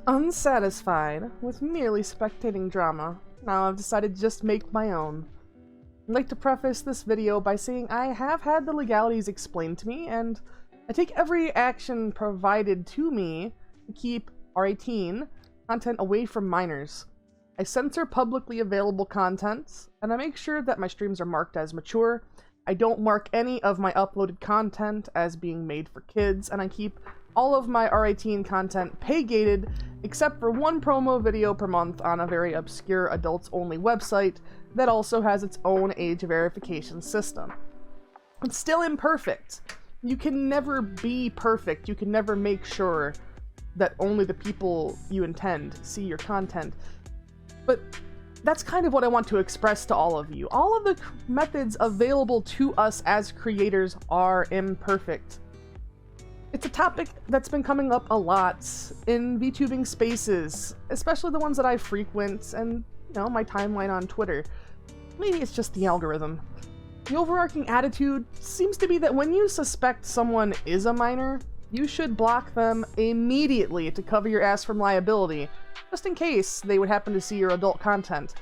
Unsatisfied with merely spectating drama, now I've decided to just make my own. I'd like to preface this video by saying I have had the legalities explained to me, and I take every action provided to me to keep R18 content away from minors. I censor publicly available content, and I make sure that my streams are marked as mature. I don't mark any of my uploaded content as being made for kids, and I keep all of my R18 content pay-gated, except for one promo video per month on a very obscure adults-only website that also has its own age verification system. It's still imperfect. You can never be perfect. You can never make sure that only the people you intend see your content. But that's kind of what I want to express to all of you. All of the methods available to us as creators are imperfect. It's a topic that's been coming up a lot in VTubing spaces, especially the ones that I frequent and, my timeline on Twitter. Maybe it's just the algorithm. The overarching attitude seems to be that when you suspect someone is a minor, you should block them immediately to cover your ass from liability, just in case they would happen to see your adult content.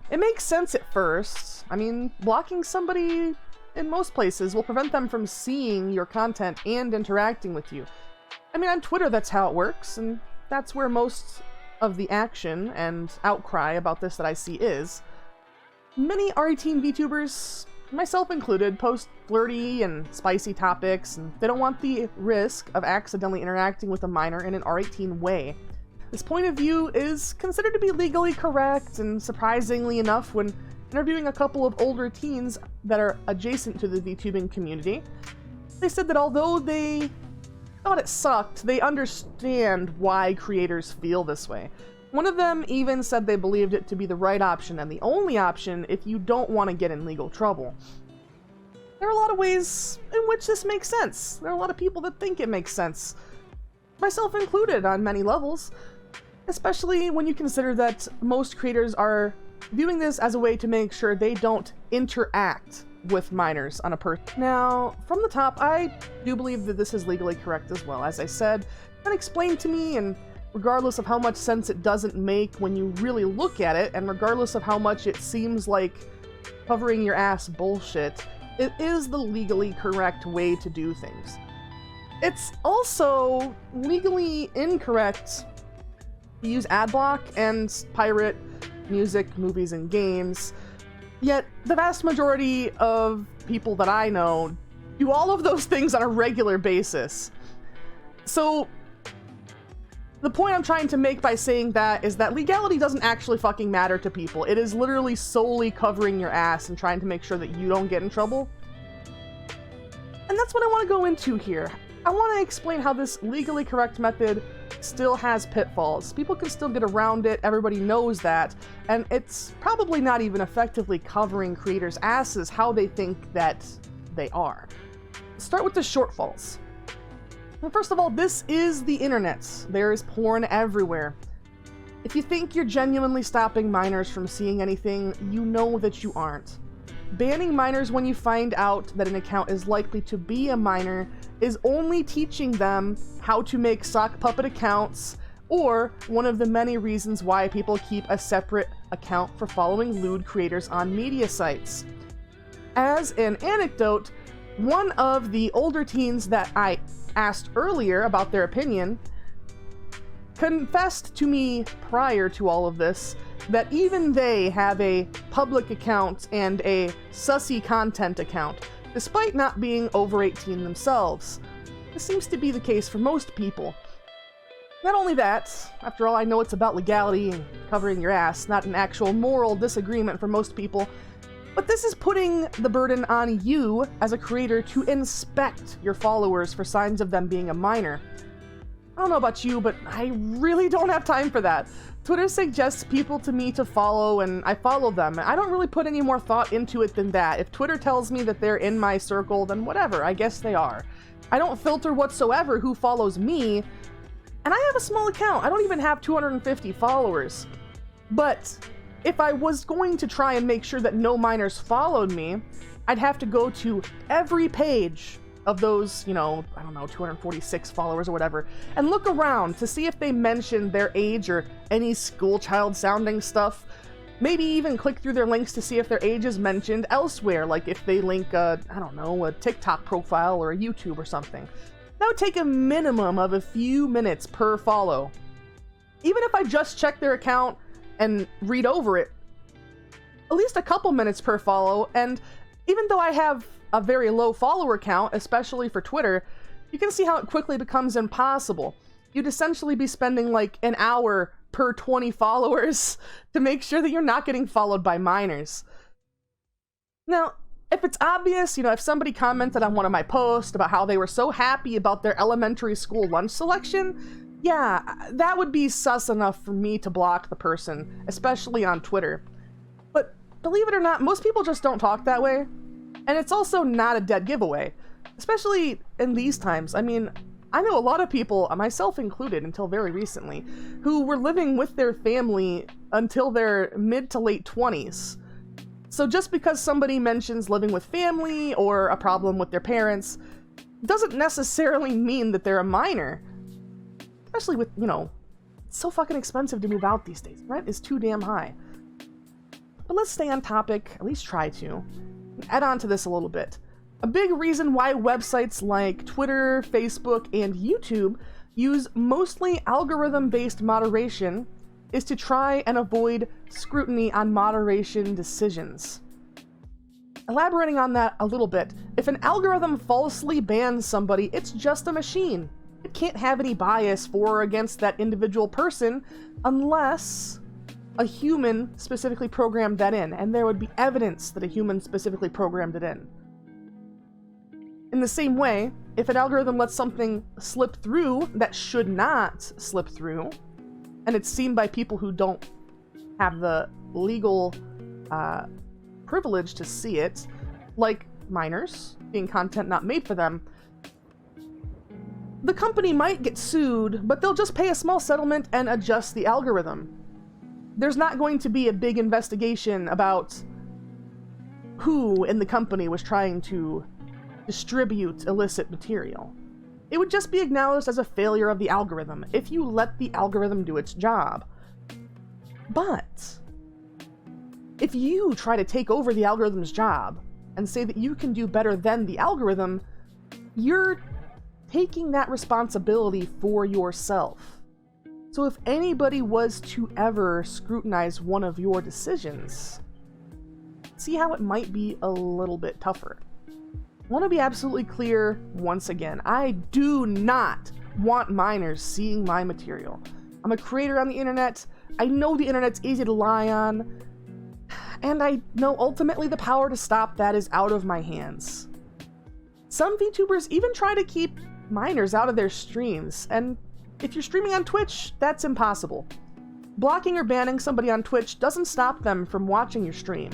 It makes sense at first. I mean, blocking somebody in most places will prevent them from seeing your content and interacting with you. I mean, on Twitter that's how it works, and that's where most of the action and outcry about this that I see is. Many R18 VTubers, myself included, post flirty and spicy topics, and they don't want the risk of accidentally interacting with a minor in an R18 way. This point of view is considered to be legally correct, and surprisingly enough, when interviewing a couple of older teens that are adjacent to the VTubing community, they said that although they thought it sucked, they understand why creators feel this way. One of them even said they believed it to be the right option and the only option if you don't want to get in legal trouble. There are a lot of ways in which this makes sense. There are a lot of people that think it makes sense, myself included on many levels, especially when you consider that most creators are viewing this as a way to make sure they don't interact with minors on a Now, from the top, I do believe that this is legally correct as well. As I said, it's been explained to me, and regardless of how much sense it doesn't make when you really look at it, and regardless of how much it seems like covering your ass bullshit, it is the legally correct way to do things. It's also legally incorrect to use adblock and pirate music, movies, and games, yet the vast majority of people that I know do all of those things on a regular basis. So the point I'm trying to make by saying that is that legality doesn't actually fucking matter to people. It is literally solely covering your ass and trying to make sure that you don't get in trouble. And that's what I want to go into here. I want to explain how this legally correct method still has pitfalls. People can still get around it, everybody knows that, and it's probably not even effectively covering creators' asses how they think that they are. Let's start with the shortfalls. Well, first of all, this is the internet. There is porn everywhere. If you think you're genuinely stopping minors from seeing anything, you know that you aren't. Banning minors when you find out that an account is likely to be a minor is only teaching them how to make sock puppet accounts, or one of the many reasons why people keep a separate account for following lewd creators on media sites. As an anecdote, one of the older teens that I asked earlier about their opinion confessed to me prior to all of this that even they have a public account and a sussy content account, despite not being over 18 themselves. This seems to be the case for most people. Not only that, after all, I know it's about legality and covering your ass, not an actual moral disagreement for most people, but this is putting the burden on you as a creator to inspect your followers for signs of them being a minor. I don't know about you, but I really don't have time for that. Twitter suggests people to me to follow, and I follow them. I don't really put any more thought into it than that. If Twitter tells me that they're in my circle, then whatever, I guess they are. I don't filter whatsoever who follows me, and I have a small account. I don't even have 250 followers. But if I was going to try and make sure that no minors followed me, I'd have to go to every page of those, you know, I don't know, 246 followers or whatever, and look around to see if they mention their age or any school child sounding stuff. Maybe even click through their links to see if their age is mentioned elsewhere, like if they link a, I don't know, a TikTok profile or a YouTube or something. That would take a minimum of a few minutes per follow. Even if I just check their account and read over it, at least a couple minutes per follow. And even though I have a very low follower count, especially for Twitter, you can see how it quickly becomes impossible. You'd essentially be spending like an hour per 20 followers to make sure that you're not getting followed by minors. Now, if it's obvious, you know, if somebody commented on one of my posts about how they were so happy about their elementary school lunch selection, yeah, that would be sus enough for me to block the person, especially on Twitter. But believe it or not, most people just don't talk that way. And it's also not a dead giveaway, especially in these times. I mean, I know a lot of people, myself included until very recently, who were living with their family until their mid to late 20s. So just because somebody mentions living with family or a problem with their parents doesn't necessarily mean that they're a minor. Especially with, you know, it's so fucking expensive to move out these days. Rent is too damn high. But let's stay on topic, at least try to, and add on to this a little bit. A big reason why websites like Twitter, Facebook, and YouTube use mostly algorithm-based moderation is to try and avoid scrutiny on moderation decisions. Elaborating on that a little bit, if an algorithm falsely bans somebody, it's just a machine. It can't have any bias for or against that individual person unless a human specifically programmed that in, and there would be evidence that a human specifically programmed it in. In the same way, if an algorithm lets something slip through that should not slip through, and it's seen by people who don't have the legal privilege to see it, like minors, being content not made for them, the company might get sued, but they'll just pay a small settlement and adjust the algorithm. There's not going to be a big investigation about who in the company was trying to distribute illicit material. It would just be acknowledged as a failure of the algorithm if you let the algorithm do its job. But if you try to take over the algorithm's job and say that you can do better than the algorithm, you're taking that responsibility for yourself. So if anybody was to ever scrutinize one of your decisions, see how it might be a little bit tougher. I want to be absolutely clear once again. I do not want minors seeing my material. I'm a creator on the internet. I know the internet's easy to lie on. And I know ultimately the power to stop that is out of my hands. Some VTubers even try to keep minors out of their streams. And if you're streaming on Twitch, that's impossible. Blocking or banning somebody on Twitch doesn't stop them from watching your stream.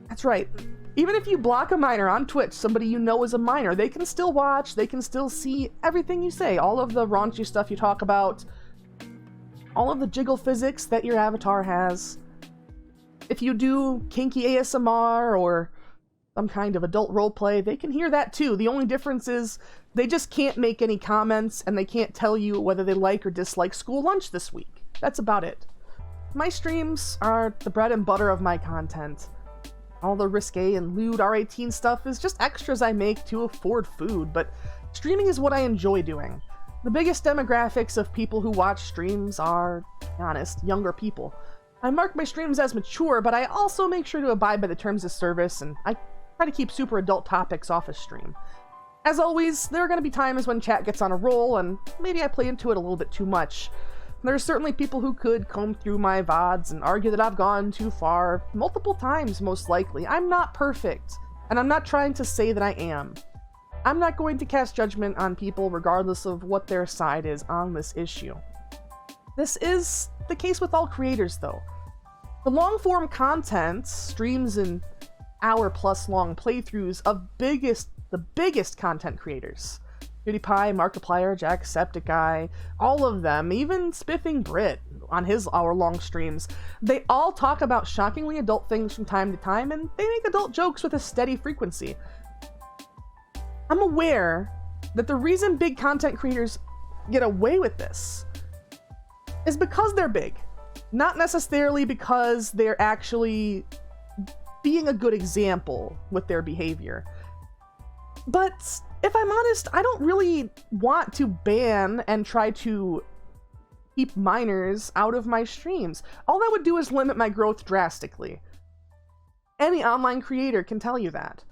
That's right. Even if you block a minor on Twitch, somebody you know is a minor, they can still watch, they can still see everything you say, all of the raunchy stuff you talk about, all of the jiggle physics that your avatar has. If you do kinky ASMR or some kind of adult roleplay, they can hear that too. The only difference is they just can't make any comments and they can't tell you whether they like or dislike school lunch this week. That's about it. My streams are the bread and butter of my content. All the risque and lewd R18 stuff is just extras I make to afford food, but streaming is what I enjoy doing. The biggest demographics of people who watch streams are, to be honest, younger people. I mark my streams as mature, but I also make sure to abide by the terms of service, and I try to keep super adult topics off of stream. As always, there are going to be times when chat gets on a roll, and maybe I play into it a little bit too much. There are certainly people who could comb through my VODs and argue that I've gone too far, multiple times most likely. I'm not perfect, and I'm not trying to say that I am. I'm not going to cast judgment on people regardless of what their side is on this issue. This is the case with all creators, though. The long-form content, streams and hour-plus long playthroughs of the biggest content creators, PewDiePie, Markiplier, Jacksepticeye, all of them, even Spiffing Brit on his hour-long streams, they all talk about shockingly adult things from time to time, and they make adult jokes with a steady frequency. I'm aware that the reason big content creators get away with this is because they're big, not necessarily because they're actually being a good example with their behavior. But if I'm honest, I don't really want to ban and try to keep minors out of my streams. All that would do is limit my growth drastically. Any online creator can tell you that.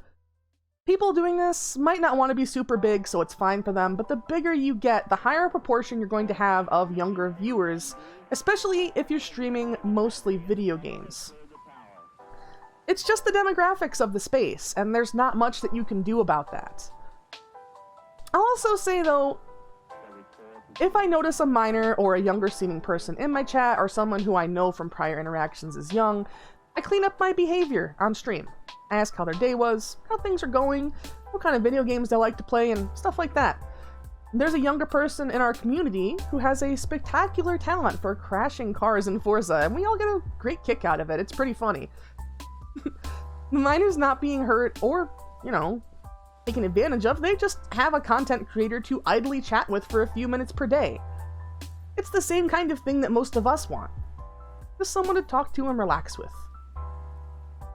People doing this might not want to be super big, so it's fine for them, but the bigger you get, the higher proportion you're going to have of younger viewers, especially if you're streaming mostly video games. It's just the demographics of the space, and there's not much that you can do about that. I'll also say, though, if I notice a minor or a younger seeming person in my chat, or someone who I know from prior interactions is young, I clean up my behavior on stream. I ask how their day was, how things are going, what kind of video games they like to play, and stuff like that. There's a younger person in our community who has a spectacular talent for crashing cars in Forza, and we all get a great kick out of it. It's pretty funny. The minors not being hurt or, taken advantage of, they just have a content creator to idly chat with for a few minutes per day. It's the same kind of thing that most of us want. Just someone to talk to and relax with.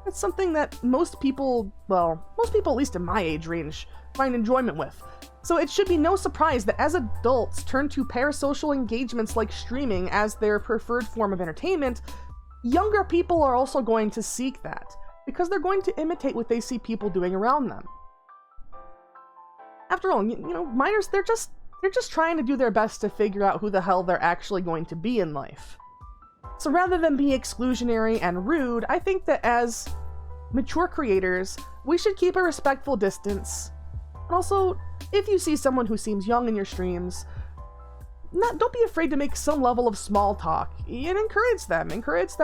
It's something that most people at least in my age range, find enjoyment with. So it should be no surprise that as adults turn to parasocial engagements like streaming as their preferred form of entertainment, younger people are also going to seek that, because they're going to imitate what they see people doing around them. After all, minors, they're just trying to do their best to figure out who the hell they're actually going to be in life. So rather than be exclusionary and rude, I think that as mature creators, we should keep a respectful distance. And also, if you see someone who seems young in your streams, don't be afraid to make some level of small talk and encourage them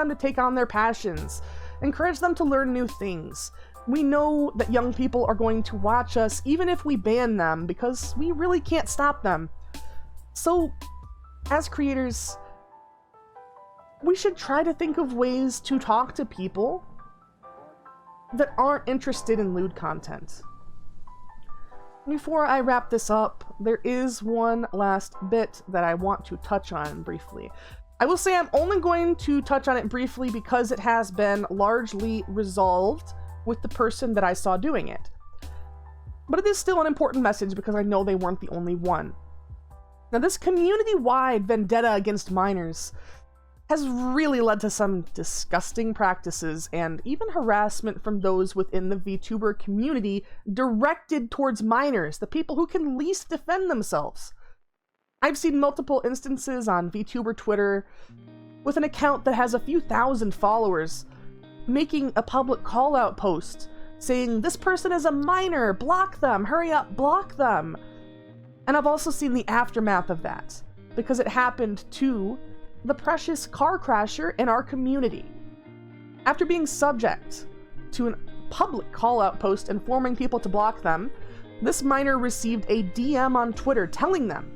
to take on their passions, encourage them to learn new things. We know that young people are going to watch us even if we ban them, because we really can't stop them. So, as creators, we should try to think of ways to talk to people that aren't interested in lewd content. Before I wrap this up, there is one last bit that I want to touch on briefly. I will say I'm only going to touch on it briefly because it has been largely resolved with the person that I saw doing it. But it is still an important message because I know they weren't the only one. Now, this community-wide vendetta against minors has really led to some disgusting practices and even harassment from those within the VTuber community directed towards minors, the people who can least defend themselves. I've seen multiple instances on VTuber Twitter with an account that has a few thousand followers making a public call-out post saying, "This person is a minor, block them, hurry up, block them." And I've also seen the aftermath of that, because it happened to the precious car crasher in our community. After being subject to a public call-out post informing people to block them, this minor received a DM on Twitter telling them,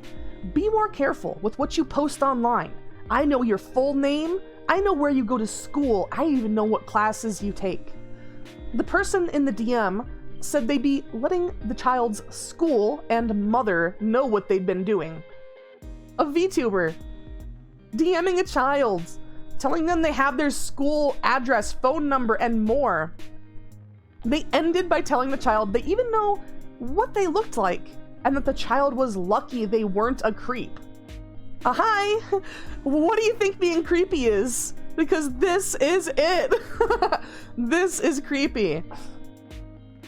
"Be more careful with what you post online. I know your full name, I know where you go to school, I even know what classes you take." The person in the DM said they'd be letting the child's school and mother know what they'd been doing. A VTuber DMing a child, telling them they have their school address, phone number, and more. They ended by telling the child they even know what they looked like, and that the child was lucky they weren't a creep. Hi! What do you think being creepy is? Because this is it! This is creepy.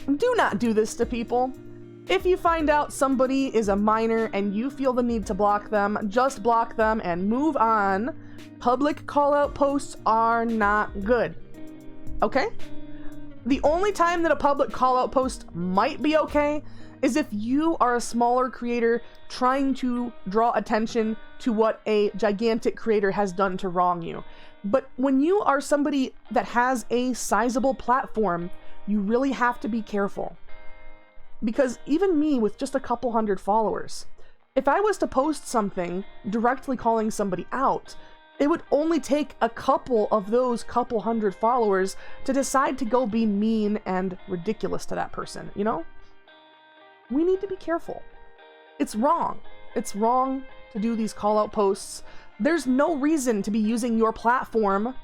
Do not do this to people. If you find out somebody is a minor and you feel the need to block them, just block them and move on. Public call-out posts are not good. Okay? The only time that a public call-out post might be okay is if you are a smaller creator trying to draw attention to what a gigantic creator has done to wrong you. But when you are somebody that has a sizable platform, you really have to be careful. Because even me with just a couple hundred followers, if I was to post something directly calling somebody out, it would only take a couple of those couple hundred followers to decide to go be mean and ridiculous to that person, you know? we need to be careful. It's wrong. It's wrong to do these call-out posts. There's no reason to be using your platform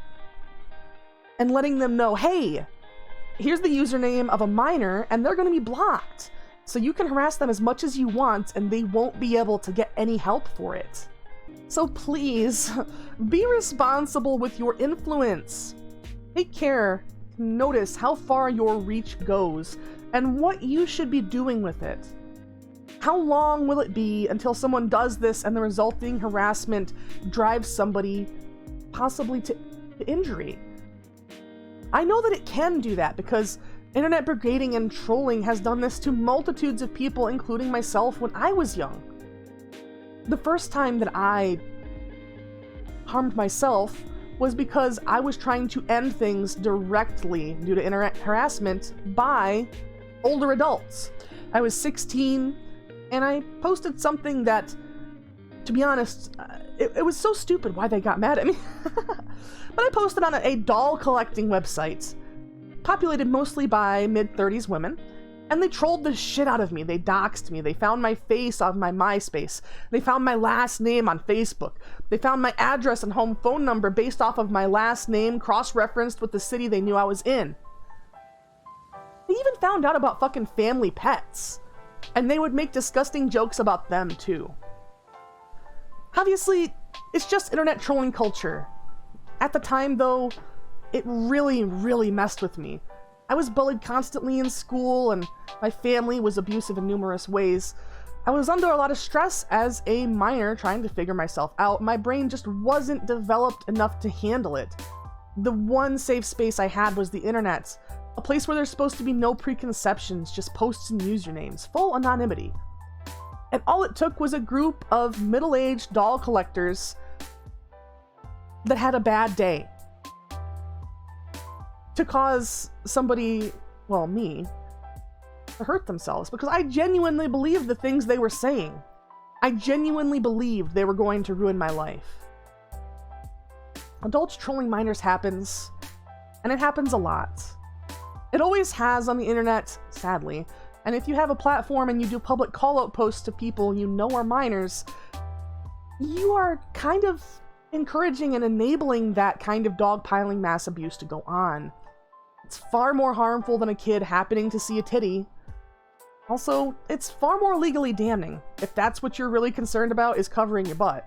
and letting them know, hey, here's the username of a minor, and they're going to be blocked. So you can harass them as much as you want, and they won't be able to get any help for it. So please, be responsible with your influence. Take care to notice how far your reach goes, and what you should be doing with it. How long will it be until someone does this and the resulting harassment drives somebody possibly to injury? I know that it can do that because internet brigading and trolling has done this to multitudes of people, including myself when I was young. The first time that I harmed myself was because I was trying to end things directly due to internet harassment by older adults. I was 16, and I posted something that, to be honest, it was so stupid why they got mad at me. But I posted on a doll collecting website, populated mostly by mid-30s women, and they trolled the shit out of me. They doxed me. They found my face on my MySpace. They found my last name on Facebook. They found my address and home phone number based off of my last name, cross-referenced with the city they knew I was in. They even found out about fucking family pets, and they would make disgusting jokes about them too. Obviously, it's just internet trolling culture. At the time, though, it really, really messed with me. I was bullied constantly in school, and my family was abusive in numerous ways. I was under a lot of stress as a minor trying to figure myself out. My brain just wasn't developed enough to handle it. The one safe space I had was the internet, a place where there's supposed to be no preconceptions, just posts and usernames, full anonymity. And all it took was a group of middle-aged doll collectors that had a bad day to cause somebody, well, me, to hurt themselves, because I genuinely believed the things they were saying. I genuinely believed they were going to ruin my life. Adults trolling minors happens, and it happens a lot. It always has on the internet, sadly, and if you have a platform and you do public call-out posts to people you know are minors, you are kind of encouraging and enabling that kind of dogpiling mass abuse to go on. It's far more harmful than a kid happening to see a titty. Also, it's far more legally damning, if that's what you're really concerned about, is covering your butt.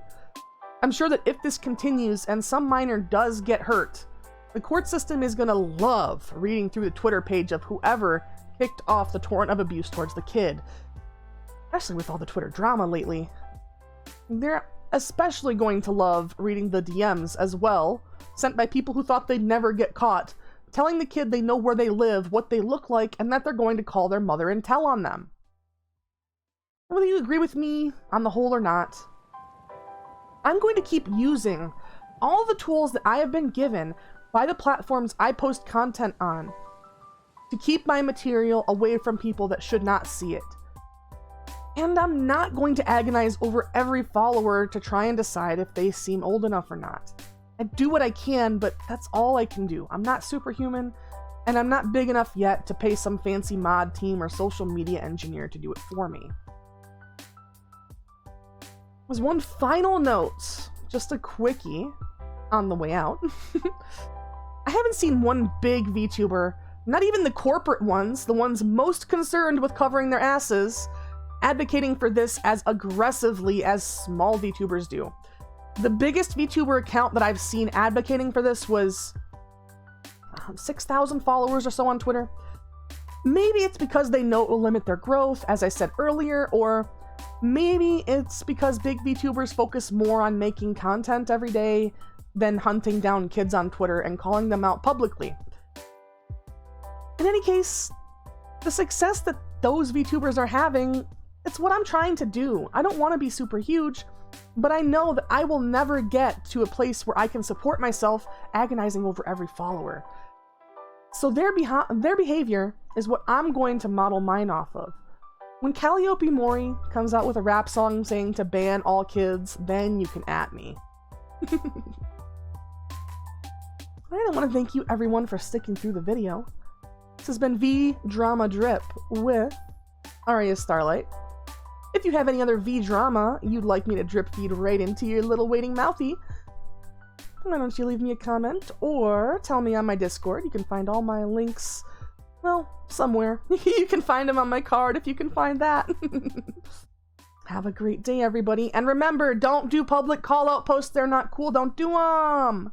I'm sure that if this continues and some minor does get hurt, the court system is gonna love reading through the Twitter page of whoever kicked off the torrent of abuse towards the kid. Especially with all the Twitter drama lately. They're especially going to love reading the DMs as well, sent by people who thought they'd never get caught, telling the kid they know where they live, what they look like, and that they're going to call their mother and tell on them. Whether you agree with me on the whole or not, I'm going to keep using all the tools that I have been given by the platforms I post content on to keep my material away from people that should not see it. And I'm not going to agonize over every follower to try and decide if they seem old enough or not. I do what I can, but that's all I can do. I'm not superhuman, and I'm not big enough yet to pay some fancy mod team or social media engineer to do it for me. There's one final note, just a quickie on the way out. I haven't seen one big VTuber, not even the corporate ones, the ones most concerned with covering their asses, advocating for this as aggressively as small VTubers do. The biggest VTuber account that I've seen advocating for this was 6,000 followers or so on Twitter. Maybe it's because they know it will limit their growth, as I said earlier, or maybe it's because big VTubers focus more on making content every day than hunting down kids on Twitter and calling them out publicly. In any case, the success that those VTubers are having, it's what I'm trying to do. I don't want to be super huge, but I know that I will never get to a place where I can support myself agonizing over every follower. So their behavior is what I'm going to model mine off of. When Calliope Mori comes out with a rap song saying to ban all kids, then you can at me. I want to thank you everyone for sticking through the video. This has been VDrama Drip with Aria Starlight. If you have any other VDrama you'd like me to drip feed right into your little waiting mouthy, why don't you leave me a comment or tell me on my Discord. You can find all my links, well, somewhere. You can find them on my card if you can find that. Have a great day, everybody. And remember, don't do public call-out posts. They're not cool. Don't do them.